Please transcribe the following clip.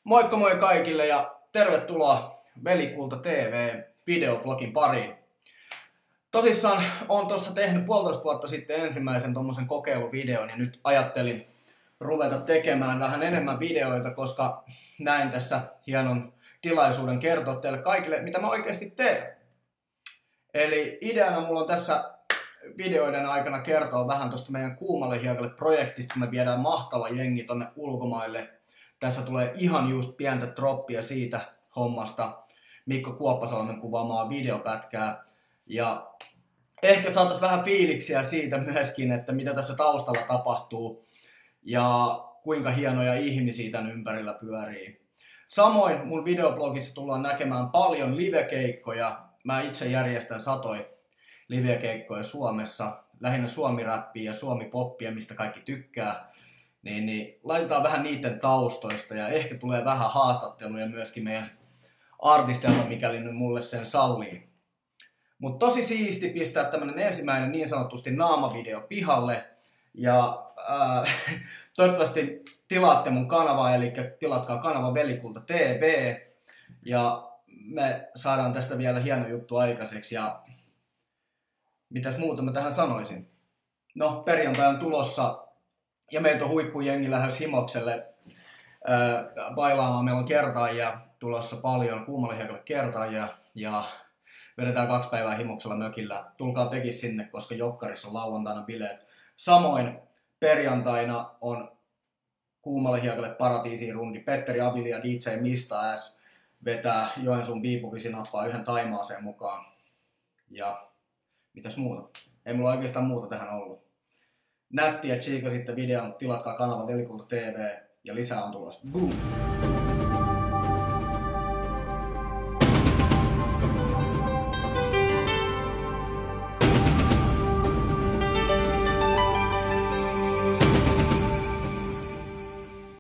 Moikka moi kaikille ja tervetuloa Velikulta TV videoblogin pariin. Tosissaan olen tuossa tehnyt 1,5 vuotta sitten ensimmäisen tommosen kokeiluvideon ja nyt ajattelin ruveta tekemään vähän enemmän videoita, koska näin tässä hienon tilaisuuden kertoa teille kaikille, mitä mä oikeasti teen. Eli ideana mulla on tässä videoiden aikana kertoa vähän tuosta meidän Kuumalle hiekalle projektista. Me viedään mahtava jengi tonne ulkomaille. Tässä tulee ihan just pientä droppia siitä hommasta, Mikko Kuoppasalmen kuvaamaa videopätkää. Ja ehkä saataisiin vähän fiiliksiä siitä myöskin, että mitä tässä taustalla tapahtuu ja kuinka hienoja ihmisiä tämän ympärillä pyörii. Samoin mun videoblogissa tullaan näkemään paljon livekeikkoja. Mä itse järjestän satoja livekeikkoja Suomessa, lähinnä suomi-räppiä ja suomi-poppia, mistä kaikki tykkää. Niin laitetaan vähän niiden taustoista ja ehkä tulee vähän haastatteluja myöskin meidän artisteilta, mikäli nyt mulle sen sallii. Mutta tosi siisti pistää tämmönen ensimmäinen niin sanotusti naamavideo pihalle ja toivottavasti tilaatte mun kanavaa, eli tilatkaa kanava Velikulta TV ja me saadaan tästä vielä hieno juttu aikaiseksi ja mitäs muuta mä tähän sanoisin. No, perjantai on tulossa ja meitä on huippujengi lähes Himokselle bailaamaan. Meillä on kertaajia tulossa paljon, Kuumalle hiekalle kertaajia ja vedetään 2 päivää Himoksella mökillä. Tulkaa tekin sinne, koska Jokkarissa on lauantaina bileet. Samoin perjantaina on Kuumalle hiekalle paratiisiin rundi. Petteri Avili ja DJ Mista S vetää Joensuun Biipuvisi nappaa yhden Taimaaseen mukaan. Ja mitäs muuta? Ei mulla oikeastaan muuta tähän ollut. Nättiä, tsiika sitten videon, tilatkaa kanava Velikulta TV ja lisää on tulossa. Boom!